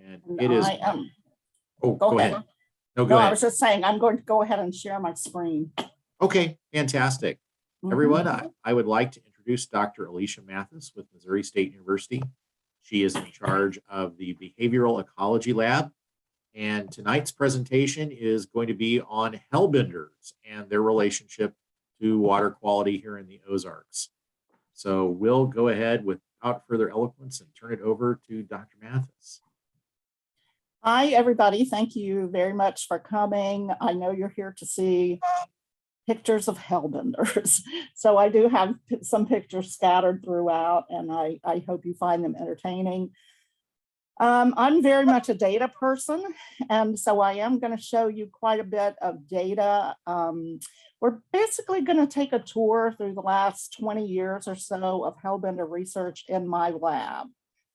And And it is. I am. Oh, go ahead. No, go No, I ahead. was just saying, I'm going to go ahead and share my screen. Okay, fantastic. Mhm. Everyone, I would like to introduce Dr. Alicia Mathis with Missouri State University. She is in charge of the Behavioral Ecology Lab. And tonight's presentation is going to be on hellbenders and their relationship to water quality here in the Ozarks. So we'll go ahead without further eloquence and turn it over to Dr. Mathis. Hi, everybody. Thank you very much for coming. I know you're here to see pictures of hellbenders. So I do have some pictures scattered throughout, and I hope you find them entertaining. I'm very much a data person, and so I am going to show you quite a bit of data. We're basically going to take a tour through the last 20 years or so of hellbender research in my lab.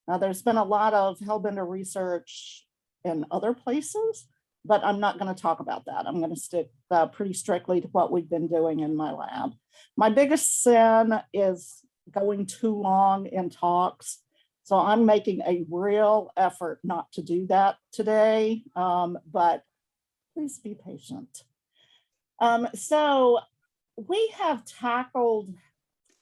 Now, there's been a lot of hellbender research in other places, but I'm not going to talk about that. I'm going to stick pretty strictly to what we've been doing in my lab. My biggest sin is going too long in talks. So I'm making a real effort not to do that today, but please be patient. So we have tackled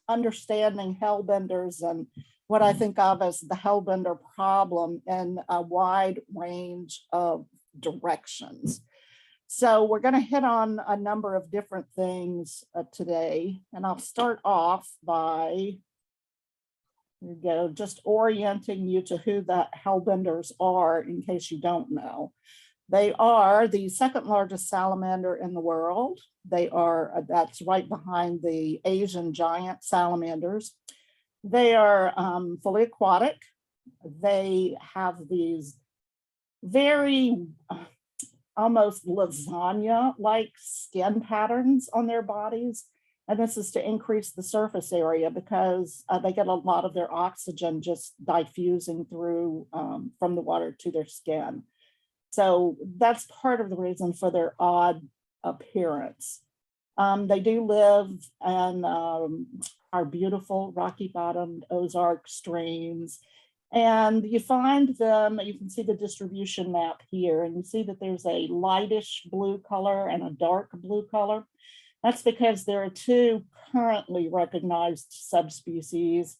understanding hellbenders and what I think of as the hellbender problem in a wide range of directions. So we're going to hit on a number of different things today, and I'll start off by just orienting you to who the hellbenders are in case you don't know. They are the second largest salamander in the world. They are, that's right behind the Asian giant salamanders. They are fully aquatic. They have these very almost lasagna-like skin patterns on their bodies. And this is to increase the surface area because they get a lot of their oxygen just diffusing through from the water to their skin. So that's part of the reason for their odd appearance. They do live in our beautiful rocky bottomed Ozark streams. And you find them, you can see the distribution map here, and you see that there's a lightish blue color and a dark blue color. That's because there are two currently recognized subspecies.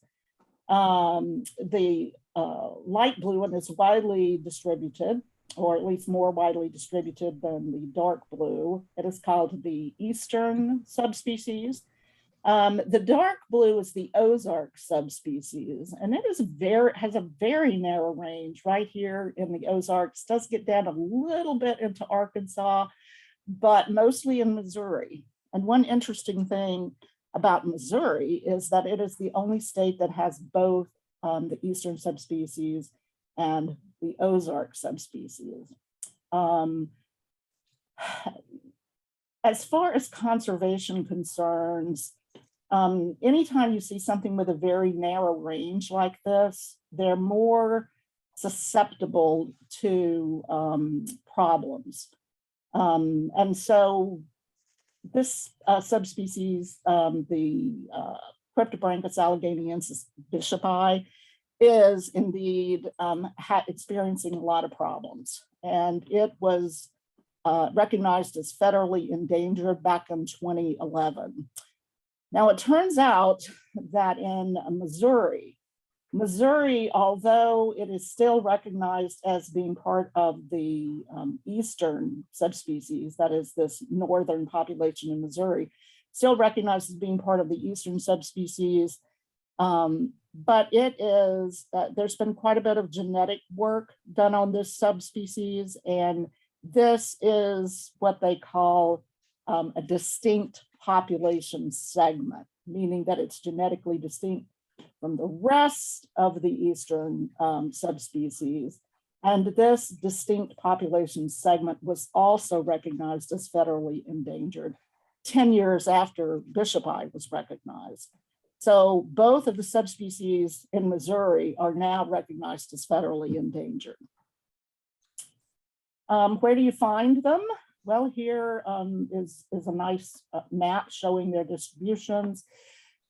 The light blue one is widely distributed, or at least more widely distributed than the dark blue. It is called the eastern subspecies. The dark blue is the Ozark subspecies, and it is has a very narrow range right here in the Ozarks. Does get down a little bit into Arkansas, but mostly in Missouri. And one interesting thing about Missouri is that it is the only state that has both the eastern subspecies and the Ozark subspecies. As far as conservation concerns, anytime you see something with a very narrow range like this, they're more susceptible to problems. And so this subspecies, the Cryptobranchus alleghaniensis bishopi, is indeed experiencing a lot of problems. And it was recognized as federally endangered back in 2011. Now, it turns out that in Missouri, although it is still recognized as being part of the eastern subspecies, that is this northern population in Missouri, still recognized as being part of the eastern subspecies. But it is, there's been quite a bit of genetic work done on this subspecies, and this is what they call a distinct population segment, meaning that it's genetically distinct from the rest of the eastern subspecies. And this distinct population segment was also recognized as federally endangered 10 years after bishopi was recognized. So both of the subspecies in Missouri are now recognized as federally endangered. Where do you find them? Well, here is a nice map showing their distributions.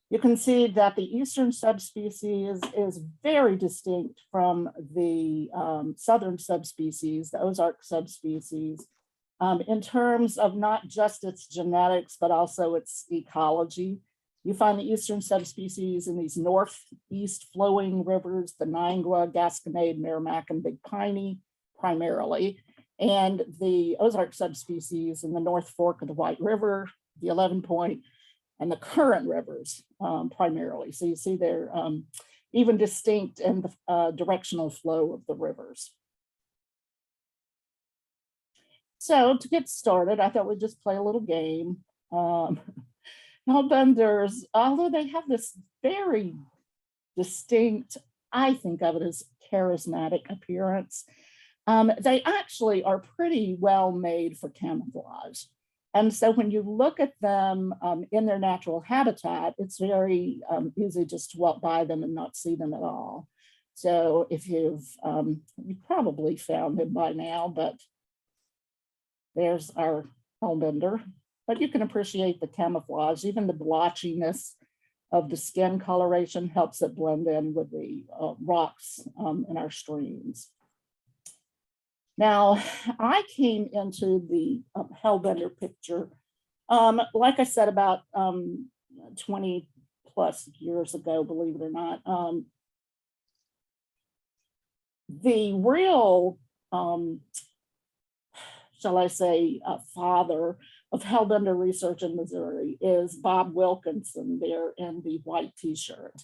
You can see that the eastern subspecies is very distinct from the southern subspecies, the Ozark subspecies, in terms of not just its genetics, but also its ecology. You find the eastern subspecies in these northeast flowing rivers, the Niangua, Gasconade, Merrimack, and Big Piney primarily, and the Ozark subspecies in the North Fork of the White River, the 11 Point, and the current rivers primarily. So you see they're even distinct in the directional flow of the rivers. So to get started, I thought we'd just play a little game. Hellbenders, although they have this very distinct, I think of it as charismatic appearance, they actually are pretty well made for camouflage. And so when you look at them in their natural habitat, it's very easy just to walk by them and not see them at all. So if you've probably found them by now, but there's our hellbender. But you can appreciate the camouflage, even the blotchiness of the skin coloration helps it blend in with the rocks in our streams. Now, I came into the hellbender picture, like I said, about 20 plus years ago, believe it or not. The real, shall I say, father of hellbender research in Missouri is Bob Wilkinson there in the white t-shirt.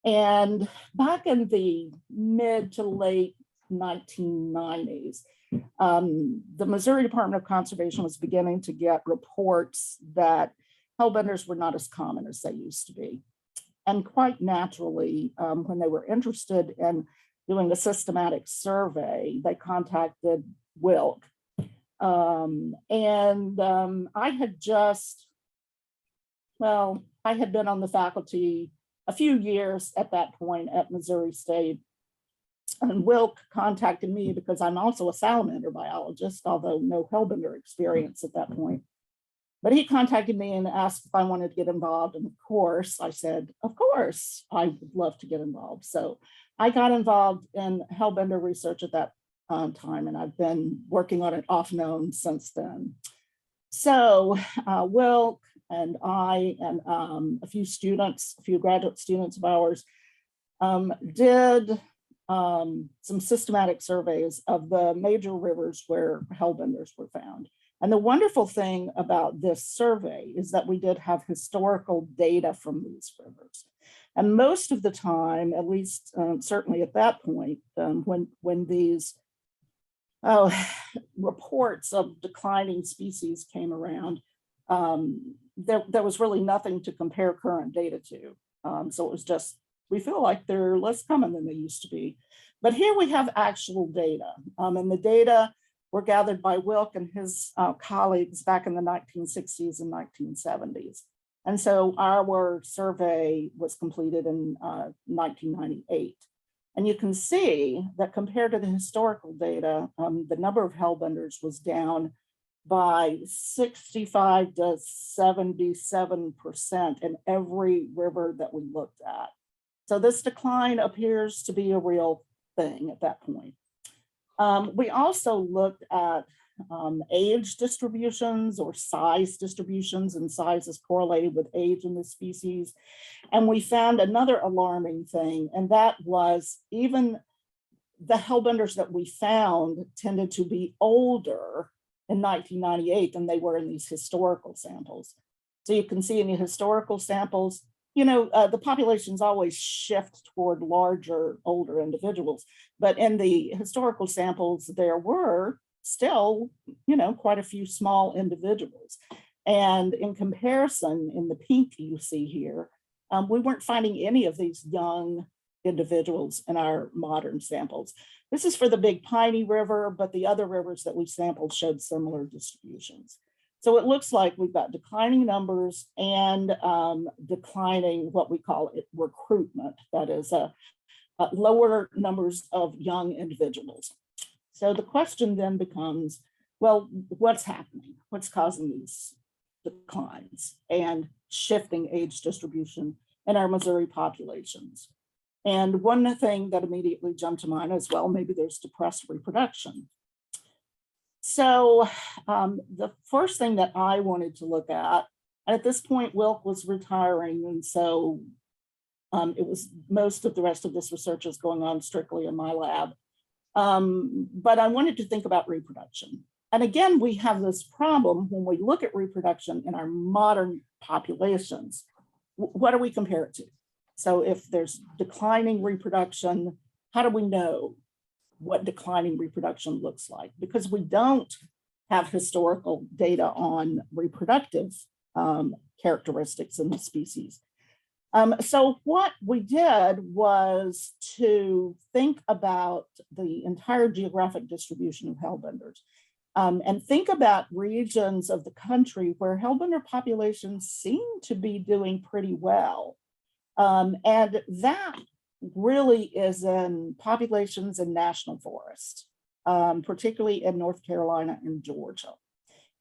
And back in the mid to late 1990s, the Missouri Department of Conservation was beginning to get reports that hellbenders were not as common as they used to be. And quite naturally, when they were interested in doing a systematic survey, they contacted Wilk. I had just, well, I had been on the faculty a few years at that point at Missouri State. And Wilk contacted me because I'm also a salamander biologist, although no hellbender experience at that point. But he contacted me and asked if I wanted to get involved. And of course, I said, of course, I would love to get involved. So I got involved in hellbender research at that time, and I've been working on it off and on since then. So Wilk and I and a few students, a few graduate students of ours did some systematic surveys of the major rivers where hellbenders were found. And the wonderful thing about this survey is that we did have historical data from these rivers. And most of the time, at least certainly at that point, when these reports of declining species came around, there was really nothing to compare current data to. So it was just, we feel like they're less common than they used to be. But here we have actual data, and the data were gathered by Wilk and his colleagues back in the 1960s and 1970s. And so our survey was completed in 1998. And you can see that compared to the historical data, the number of hellbenders was down by 65 to 77% in every river that we looked at. So this decline appears to be a real thing at that point. We also looked at age distributions or size distributions, and size is correlated with age in the species. And we found another alarming thing, and that was even the hellbenders that we found tended to be older in 1998 than they were in these historical samples. So you can see in the historical samples, you know, the populations always shift toward larger, older individuals. But in the historical samples, there were still, you know, quite a few small individuals. And in comparison, in the pink you see here, we weren't finding any of these young individuals in our modern samples. This is for the Big Piney River, but the other rivers that we sampled showed similar distributions. So it looks like we've got declining numbers and declining what we call it recruitment, that is lower numbers of young individuals. So the question then becomes, well, what's happening? What's causing these declines and shifting age distribution in our Missouri populations. And one thing that immediately jumped to mind as well, maybe there's depressed reproduction. So the first thing that I wanted to look at, and at this point, Wilk was retiring, and so it was most of the rest of this research is going on strictly in my lab. But I wanted to think about reproduction. And again, we have this problem when we look at reproduction in our modern populations. What do we compare it to? So if there's declining reproduction, how do we know what declining reproduction looks like? Because we don't have historical data on reproductive characteristics in the species. So what we did was to think about the entire geographic distribution of hellbenders and think about regions of the country where hellbender populations seem to be doing pretty well. And that really is in populations in national forests, particularly in North Carolina and Georgia.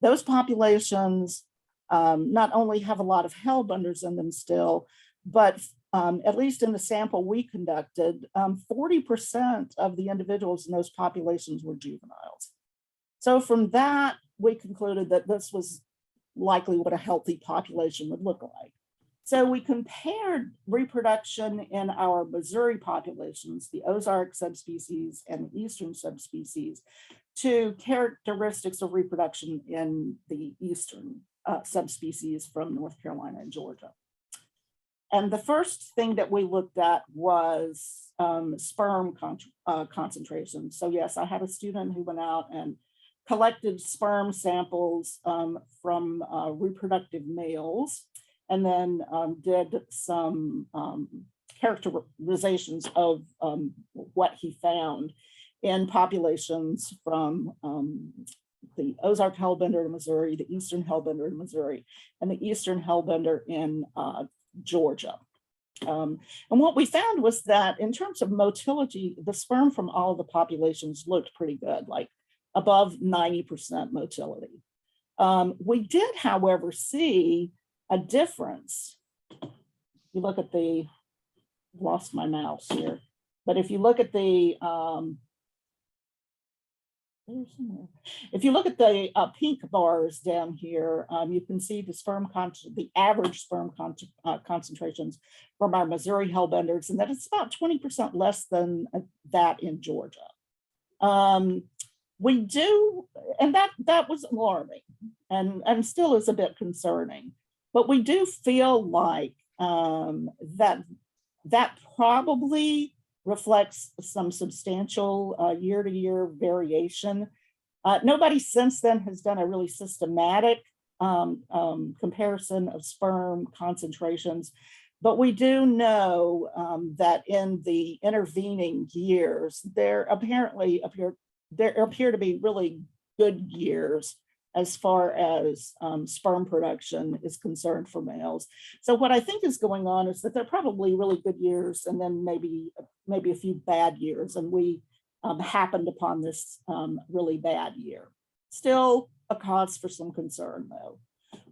Those populations not only have a lot of hellbenders in them still, but at least in the sample we conducted, 40% of the individuals in those populations were juveniles. So from that, we concluded that this was likely what a healthy population would look like. So we compared reproduction in our Missouri populations, the Ozark subspecies and the Eastern subspecies, to characteristics of reproduction in the Eastern subspecies from North Carolina and Georgia. And the first thing that we looked at was sperm concentration. So yes, I had a student who went out and collected sperm samples from reproductive males, and then did some characterizations of what he found in populations from the Ozark hellbender in Missouri, the Eastern hellbender in Missouri, and the Eastern hellbender in Georgia. And what we found was that in terms of motility, the sperm from all of the populations looked pretty good, like above 90% motility. We did, however, see a difference. You look at the, lost my mouse here, but if you look at the, if you look at the pink bars down here, you can see the average sperm concentrations from our Missouri hellbenders, and that it's about 20% less than that in Georgia. We do, and that was alarming and still is a bit concerning. But we do feel like that probably reflects some substantial year-to-year variation. Nobody since then has done a really systematic comparison of sperm concentrations, but we do know that in the intervening years, there appear to be really good years as far as sperm production is concerned for males. So what I think is going on is that they're probably really good years and then maybe a few bad years, and we happened upon this really bad year. Still a cause for some concern though.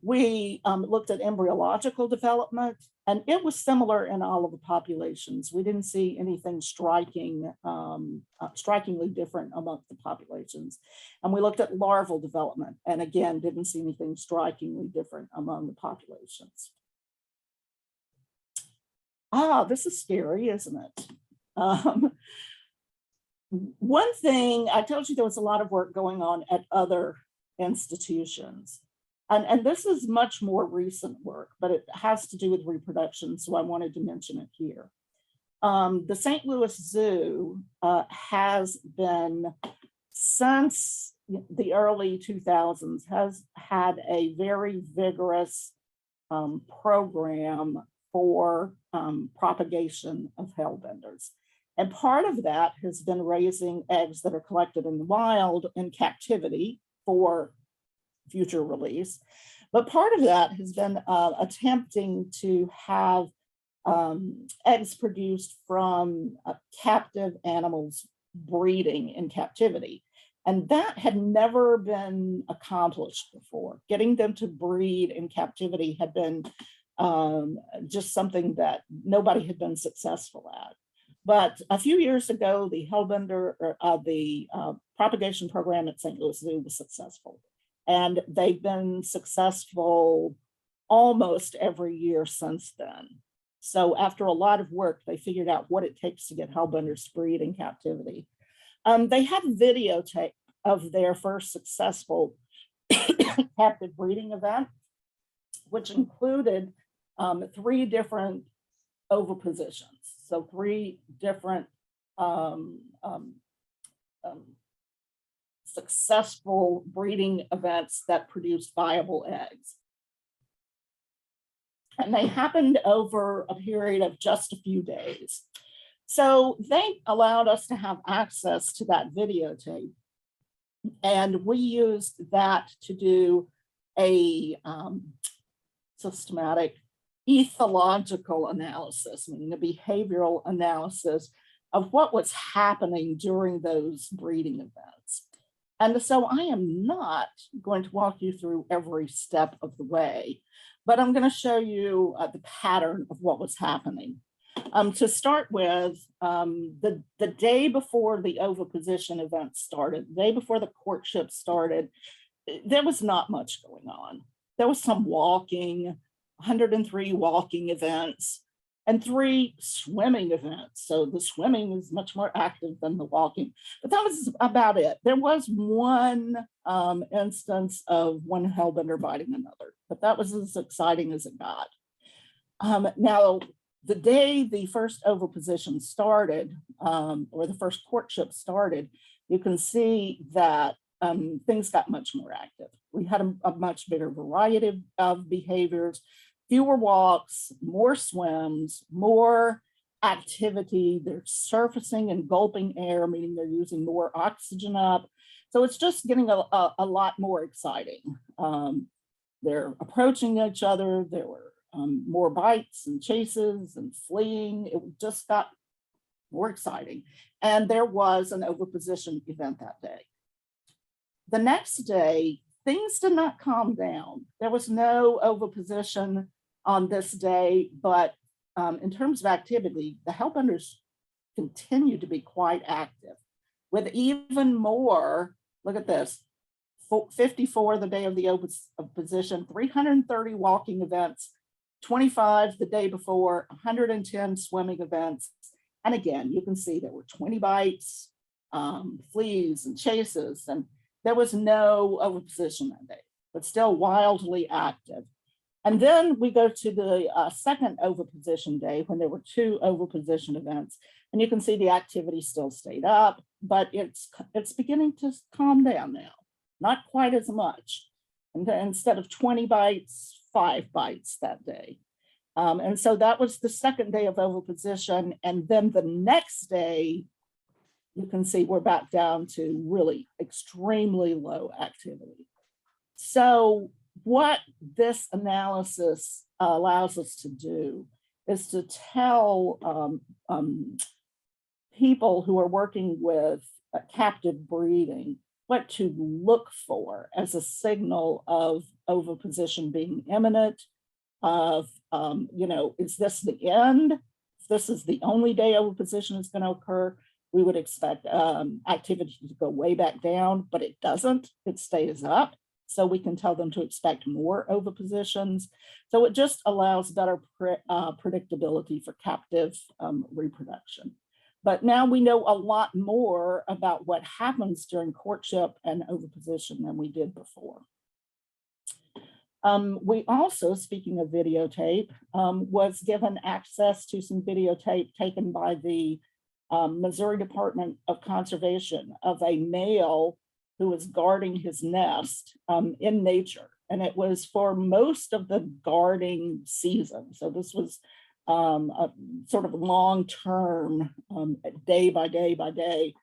We looked at embryological development, and it was similar in all of the populations. We didn't see anything strikingly different among the populations. And we looked at larval development, and again, didn't see anything strikingly different among the populations. This is scary, isn't it? One thing, I told you there was a lot of work going on at other institutions. And this is much more recent work, but it has to do with reproduction, so I wanted to mention it here. The St. Louis Zoo has been, since the early 2000s, has had a very vigorous program for propagation of hellbenders. And part of that has been raising eggs that are collected in the wild in captivity for future release. But part of that has been attempting to have eggs produced from captive animals breeding in captivity. And that had never been accomplished before. Getting them to breed in captivity had been just something that nobody had been successful at. But a few years ago, the propagation program at St. Louis Zoo was successful. And they've been successful almost every year since then. So after a lot of work, they figured out what it takes to get Hellbenders to breed in captivity. They have videotape of their first successful captive breeding event, which included 3 different ovipositions. So 3 different successful breeding events that produced viable eggs. And they happened over a period of just a few days. So they allowed us to have access to that videotape. And we used that to do a systematic ethological analysis, meaning a behavioral analysis of what was happening during those breeding events. And so I am not going to walk you through every step of the way, but I'm going to show you the pattern of what was happening. To start with, the day before the oviposition event started, the day before the courtship started, there was not much going on. There was some walking, 103 walking events, and 3 swimming events. So the swimming is much more active than the walking, but that was about it. There was one instance of one hellbender biting another, but that was as exciting as it got. Now, the day the first oviposition started, or the first courtship started, you can see that things got much more active. We had a much bigger variety of behaviors, fewer walks, more swims, more activity. They're surfacing and gulping air, meaning they're using more oxygen up. So it's just getting a lot more exciting. They're approaching each other. There were more bites and chases and fleeing. It just got more exciting. And there was an oviposition event that day. The next day, things did not calm down. There was no oviposition on this day, but in terms of activity, the hellbenders continued to be quite active with even more, look at this, 54 the day of the oviposition, 330 walking events, 25 the day before, 110 swimming events. And again, you can see there were 20 bites, fleas and chases, and there was no oviposition that day, but still wildly active. And then we go to the second oviposition day when there were 2 oviposition events, and you can see the activity still stayed up, but it's beginning to calm down now, not quite as much. And instead of 20 bites, 5 bites that day. And so that was the second day of oviposition. And then the next day, you can see we're back down to really extremely low activity. So what this analysis allows us to do is to tell people who are working with captive breeding what to look for as a signal of oviposition being imminent, of, is this the end? If this is the only day oviposition is going to occur, we would expect activity to go way back down, but it doesn't, it stays up. So we can tell them to expect more ovipositions. So it just allows better predictability for captive reproduction. But now we know a lot more about what happens during courtship and oviposition than we did before. We also, speaking of videotape, was given access to some videotape taken by the Missouri Department of Conservation of a male who was guarding his nest in nature. And it was for most of the guarding season. So this was a sort of long-term, day by day by day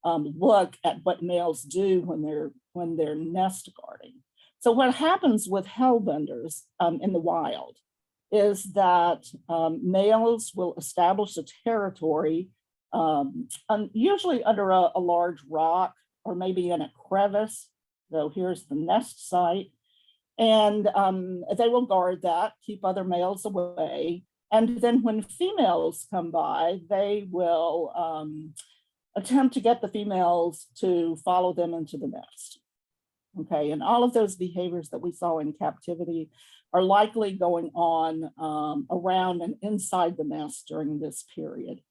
look at what males do when they're nest guarding. So what happens with hellbenders in the wild is that males will establish a territory, usually under a large rock or maybe in a crevice. So here's the nest site. And they will guard that, keep other males away. And then when females come by, they will attempt to get the females to follow them into the nest. Okay, and all of those behaviors that we saw in captivity are likely going on around and inside the nest during this period.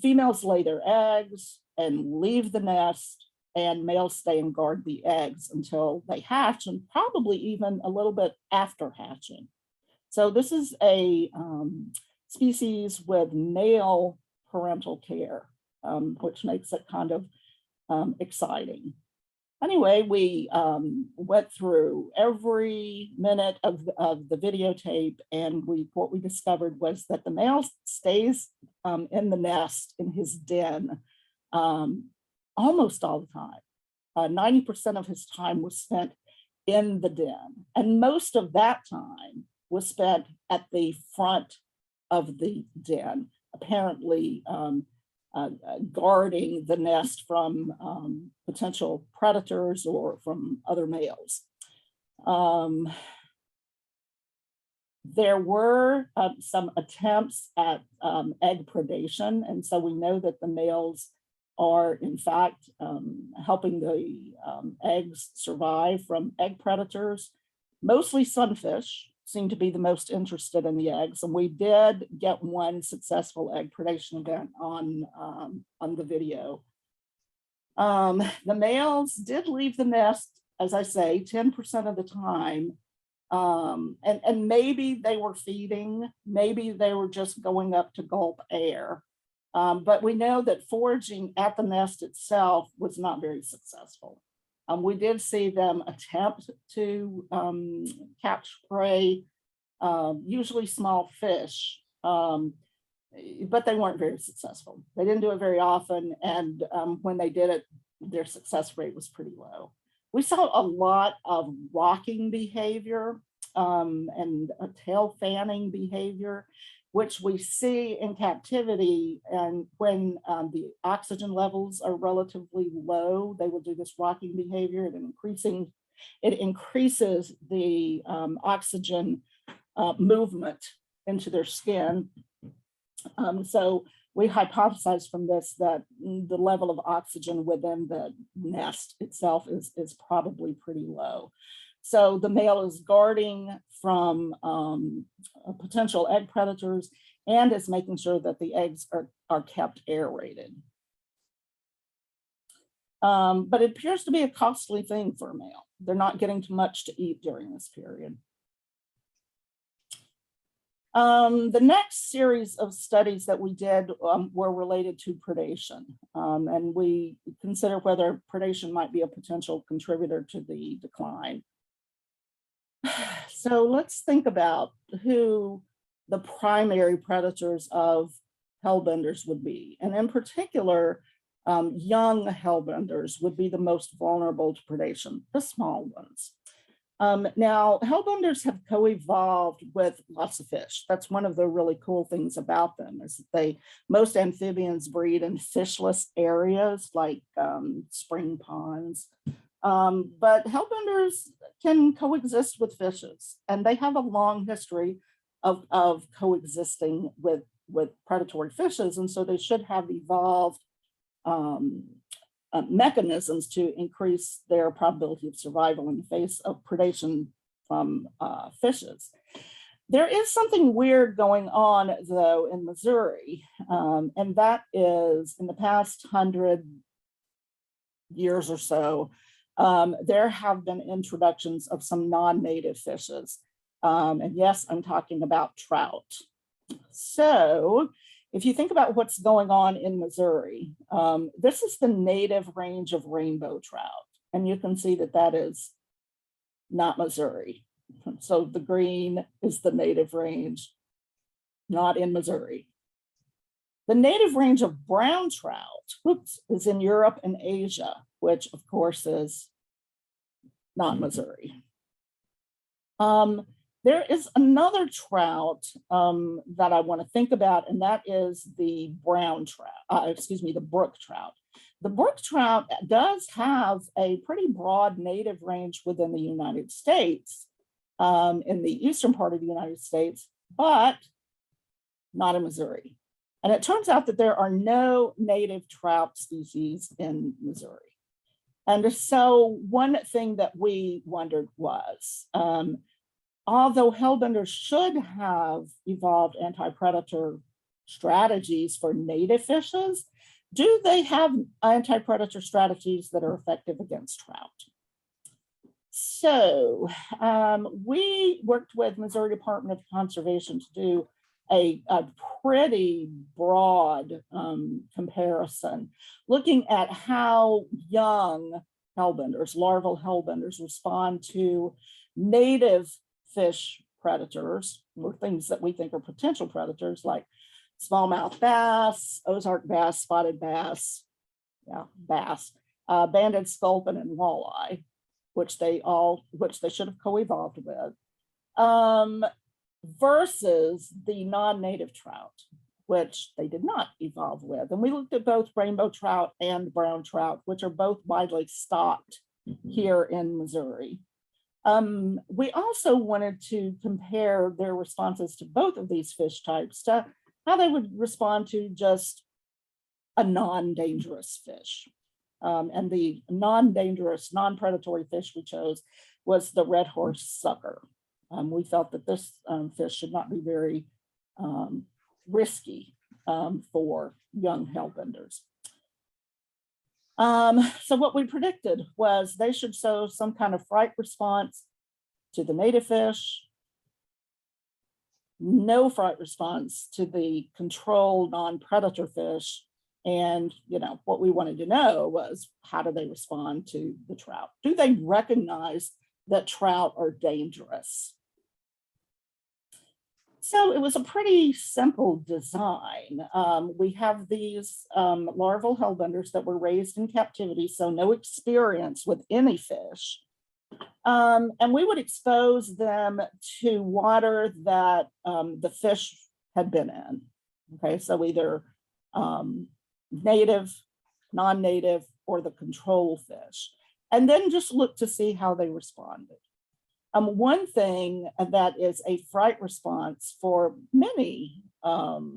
Females lay their eggs and leave the nest, and males stay and guard the eggs until they hatch, and probably even a little bit after hatching. So this is a species with male parental care, which makes it kind of exciting. Anyway, we went through every minute of the videotape, and what we discovered was that the male stays in the nest, in his den, almost all the time. 90% of his time was spent in the den, and most of that time was spent at the front of the den, apparently guarding the nest from potential predators or from other males. There were some attempts at egg predation, and so we know that the males are in fact helping the eggs survive from egg predators. Mostly sunfish seem to be the most interested in the eggs, and we did get one successful egg predation event on the video. The males did leave the nest, as I say, 10% of the time, and maybe they were feeding, maybe they were just going up to gulp air. But we know that foraging at the nest itself was not very successful. We did see them attempt to catch prey, usually small fish, but they weren't very successful. They didn't do it very often, and when they did it, their success rate was pretty low. We saw a lot of rocking behavior and a tail fanning behavior, which we see in captivity. And when the oxygen levels are relatively low, they will do this rocking behavior. It increases the oxygen movement into their skin. So we hypothesize from this that the level of oxygen within the nest itself is probably pretty low. So the male is guarding from potential egg predators and is making sure that the eggs are kept aerated. But it appears to be a costly thing for a male. They're not getting too much to eat during this period. The next series of studies that we did were related to predation, and we consider whether predation might be a potential contributor to the decline. So let's think about who the primary predators of hellbenders would be. And in particular, young hellbenders would be the most vulnerable to predation, the small ones. Now, hellbenders have co-evolved with lots of fish. That's one of the really cool things about them, is that most amphibians breed in fishless areas like spring ponds. But hellbenders can coexist with fishes, and they have a long history of coexisting with predatory fishes, and so they should have evolved mechanisms to increase their probability of survival in the face of predation from fishes. There is something weird going on, though, in Missouri, and that is in the past 100 years or so, there have been introductions of some non-native fishes. And yes, I'm talking about trout. So if you think about what's going on in Missouri, this is the native range of rainbow trout. And you can see that that is not Missouri. So the green is the native range, not in Missouri. The native range of brown trout, is in Europe and Asia, which of course is not Missouri. There is another trout that I want to think about, and that is the brown trout, the brook trout. The brook trout does have a pretty broad native range within the United States, in the eastern part of the United States, but not in Missouri. And it turns out that there are no native trout species in Missouri. And so one thing that we wondered was, although hellbenders should have evolved anti-predator strategies for native fishes, do they have anti-predator strategies that are effective against trout? So we worked with Missouri Department of Conservation to do a pretty broad comparison, looking at how young hellbenders, larval hellbenders, respond to native fish predators, or things that we think are potential predators, like smallmouth bass, Ozark bass, spotted bass, bass, banded sculpin, and walleye, which they should have co-evolved with, versus the non-native trout, which they did not evolve with. And we looked at both rainbow trout and brown trout, which are both widely stocked here in Missouri. We also wanted to compare their responses to both of these fish types to how they would respond to just a non-dangerous fish. And the non-dangerous, non-predatory fish we chose was the red horse sucker. We felt that this fish should not be very risky for young hellbenders. So what we predicted was they should show some kind of fright response to the native fish, no fright response to the controlled non-predator fish. And, what we wanted to know was, how do they respond to the trout? Do they recognize that trout are dangerous? So it was a pretty simple design. We have these larval hellbenders that were raised in captivity, so no experience with any fish. And we would expose them to water that the fish had been in. Okay, so either native, non-native, or the control fish, and then just look to see how they responded. One thing that is a fright response for many